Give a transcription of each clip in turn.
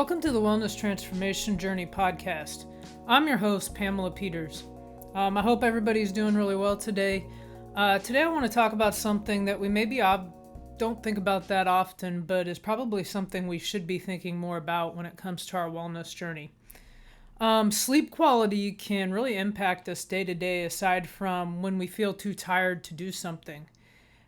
Welcome to the Wellness Transformation Journey podcast. I'm your host, Pamela Peters. I hope everybody's doing really well today. Today I want to talk about something that we maybe don't think about that often, but is probably something we should be thinking more about when it comes to our wellness journey. Sleep quality can really impact us day to day aside from when we feel too tired to do something.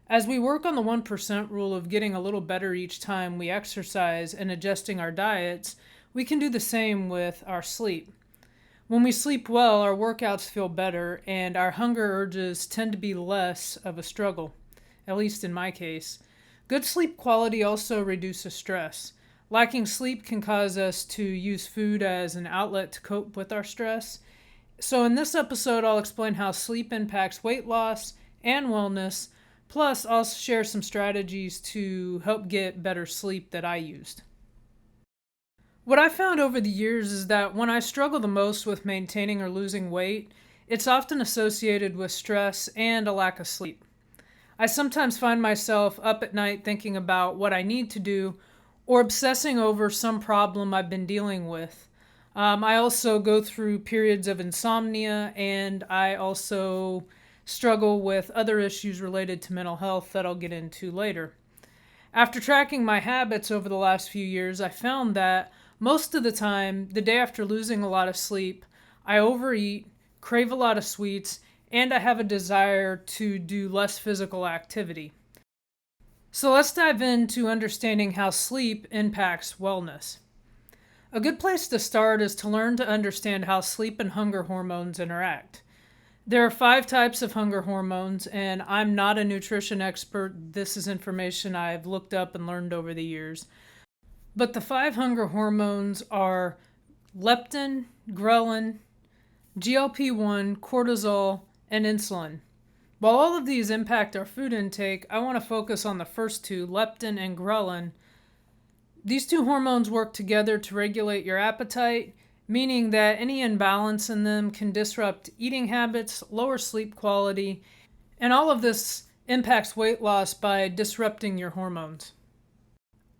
As we work on the 1% rule of getting a little better each time we exercise and adjusting our diets, we can do the same with our sleep. When we sleep well, our workouts feel better and our hunger urges tend to be less of a struggle, at least in my case. Good sleep quality also reduces stress. Lacking sleep can cause us to use food as an outlet to cope with our stress. So in this episode, I'll explain how sleep impacts weight loss and wellness. Plus, I'll share some strategies to help get better sleep that I used. What I found over the years is that when I struggle the most with maintaining or losing weight, it's often associated with stress and a lack of sleep. I sometimes find myself up at night thinking about what I need to do or obsessing over some problem I've been dealing with. I also go through periods of insomnia, and I also struggle with other issues related to mental health that I'll get into later. After tracking my habits over the last few years, I found that most of the time, the day after losing a lot of sleep, I overeat, crave a lot of sweets, and I have a desire to do less physical activity. So let's dive into understanding how sleep impacts wellness. A good place to start is to learn to understand how sleep and hunger hormones interact. There are 5 types of hunger hormones, and I'm not a nutrition expert. This is information I've looked up and learned over the years. But the 5 hunger hormones are leptin, ghrelin, GLP-1, cortisol, and insulin. While all of these impact our food intake, I want to focus on the first 2, leptin and ghrelin. These 2 hormones work together to regulate your appetite, meaning that any imbalance in them can disrupt eating habits, lower sleep quality, and all of this impacts weight loss by disrupting your hormones.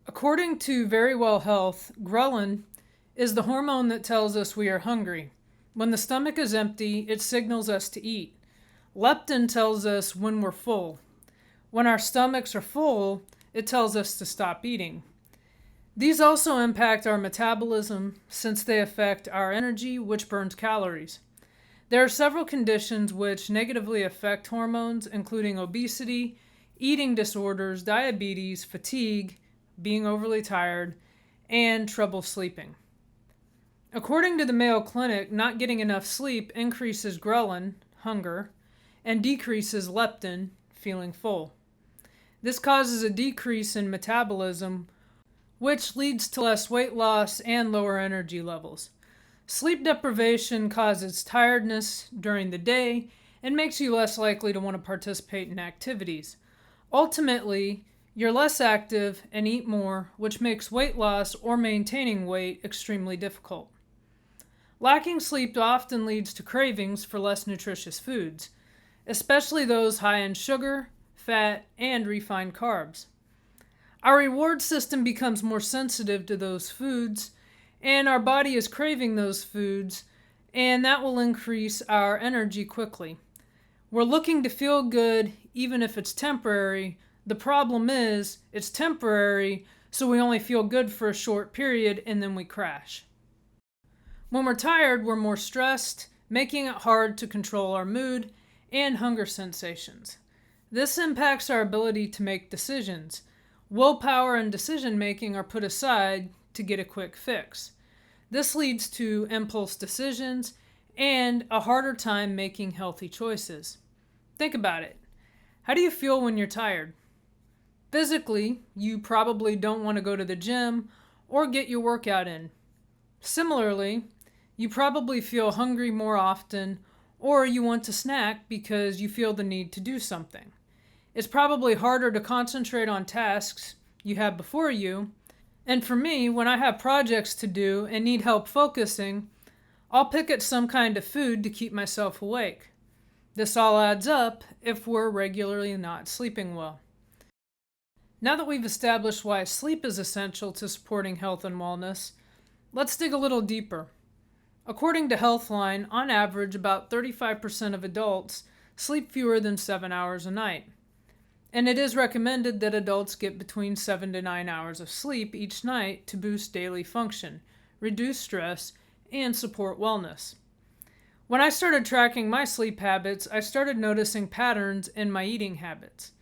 According to Verywell Health, ghrelin is the hormone that tells us we are hungry. When the stomach is empty, it signals us to eat. Leptin tells us when we're full. When our stomachs are full, it tells us to stop eating. These also impact our metabolism since they affect our energy, which burns calories. There are several conditions which negatively affect hormones, including obesity, eating disorders, diabetes, fatigue, being overly tired, and trouble sleeping. According to the Mayo Clinic, not getting enough sleep increases ghrelin, hunger, and decreases leptin, feeling full. This causes a decrease in metabolism, which leads to less weight loss and lower energy levels. Sleep deprivation causes tiredness during the day and makes you less likely to want to participate in activities. Ultimately, you're less active and eat more, which makes weight loss or maintaining weight extremely difficult. Lacking sleep often leads to cravings for less nutritious foods, especially those high in sugar, fat, and refined carbs. Our reward system becomes more sensitive to those foods, and our body is craving those foods, and that will increase our energy quickly. We're looking to feel good even if it's temporary. The problem is it's temporary, so we only feel good for a short period and then we crash. When we're tired, we're more stressed, making it hard to control our mood and hunger sensations. This impacts our ability to make decisions. Willpower and decision-making are put aside to get a quick fix. This leads to impulse decisions and a harder time making healthy choices. Think about it. How do you feel when you're tired? Physically, you probably don't want to go to the gym or get your workout in. Similarly, you probably feel hungry more often, or you want to snack because you feel the need to do something. It's probably harder to concentrate on tasks you have before you. And for me, when I have projects to do and need help focusing, I'll pick at some kind of food to keep myself awake. This all adds up if we're regularly not sleeping well. Now that we've established why sleep is essential to supporting health and wellness, Let's dig a little deeper. According to Healthline, on average, about 35% of adults sleep fewer than 7 hours a night. And it is recommended that adults get between 7 to 9 hours of sleep each night to boost daily function, reduce stress, and support wellness. When I started tracking my sleep habits, I started noticing patterns in my eating habits.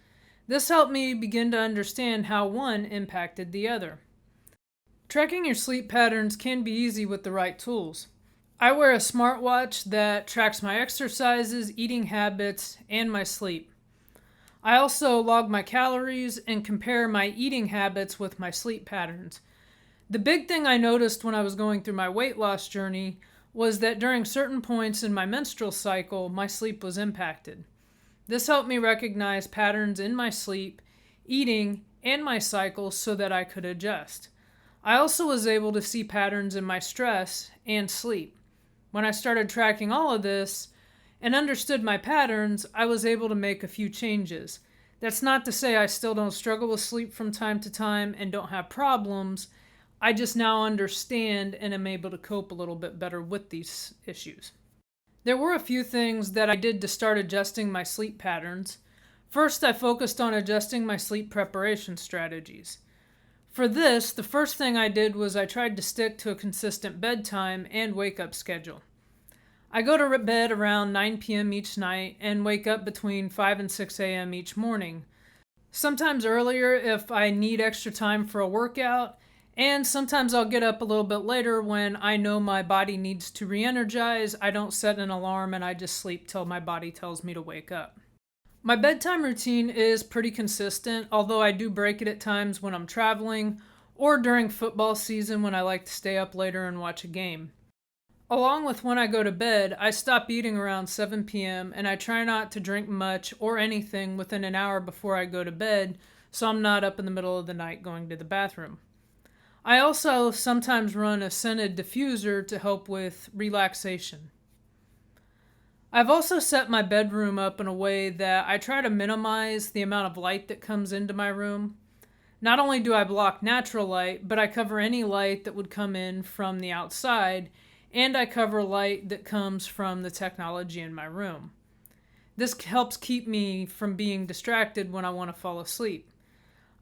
This helped me begin to understand how one impacted the other. Tracking your sleep patterns can be easy with the right tools. I wear a smartwatch that tracks my exercises, eating habits, and my sleep. I also log my calories and compare my eating habits with my sleep patterns. The big thing I noticed when I was going through my weight loss journey was that during certain points in my menstrual cycle, my sleep was impacted. This helped me recognize patterns in my sleep, eating, and my cycle so that I could adjust. I also was able to see patterns in my stress and sleep. When I started tracking all of this and understood my patterns, I was able to make a few changes. That's not to say I still don't struggle with sleep from time to time and don't have problems. I just now understand and am able to cope a little bit better with these issues. There were a few things that I did to start adjusting my sleep patterns. First, I focused on adjusting my sleep preparation strategies. For this, the first thing I did was I tried to stick to a consistent bedtime and wake-up schedule. I go to bed around 9 p.m. each night and wake up between 5 and 6 a.m. each morning. Sometimes earlier if I need extra time for a workout, and sometimes I'll get up a little bit later when I know my body needs to re-energize. I don't set an alarm and I just sleep till my body tells me to wake up. My bedtime routine is pretty consistent, although I do break it at times when I'm traveling or during football season when I like to stay up later and watch a game. Along with when I go to bed, I stop eating around 7 p.m. and I try not to drink much or anything within an hour before I go to bed so I'm not up in the middle of the night going to the bathroom. I also sometimes run a scented diffuser to help with relaxation. I've also set my bedroom up in a way that I try to minimize the amount of light that comes into my room. Not only do I block natural light, but I cover any light that would come in from the outside, and I cover light that comes from the technology in my room. This helps keep me from being distracted when I want to fall asleep.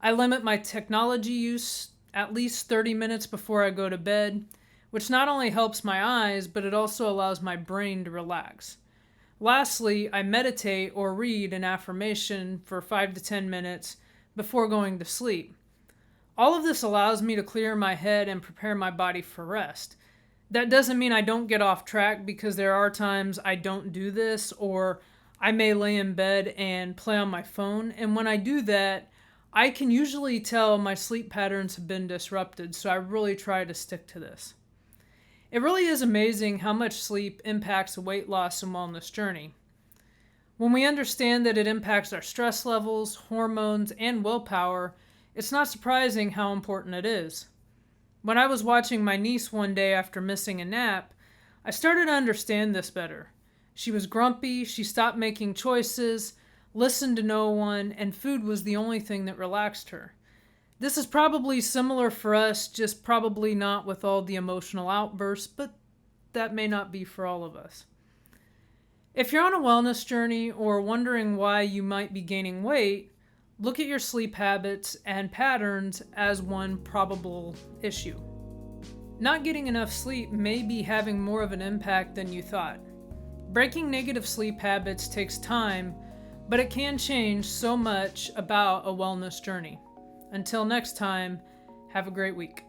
I limit my technology use at least 30 minutes before I go to bed, which not only helps my eyes, but it also allows my brain to relax. Lastly, I meditate or read an affirmation for 5 to 10 minutes before going to sleep. All of this allows me to clear my head and prepare my body for rest. That doesn't mean I don't get off track, because there are times I don't do this, or I may lay in bed and play on my phone, and when I do that, I can usually tell my sleep patterns have been disrupted, so I really try to stick to this. It really is amazing how much sleep impacts a weight loss and wellness journey. When we understand that it impacts our stress levels, hormones, and willpower, it's not surprising how important it is. When I was watching my niece one day after missing a nap, I started to understand this better. She was grumpy, she stopped making choices, listened to no one, and food was the only thing that relaxed her. This is probably similar for us, just probably not with all the emotional outbursts, but that may not be for all of us. If you're on a wellness journey or wondering why you might be gaining weight, look at your sleep habits and patterns as one probable issue. Not getting enough sleep may be having more of an impact than you thought. Breaking negative sleep habits takes time, but it can change so much about a wellness journey. Until next time, have a great week.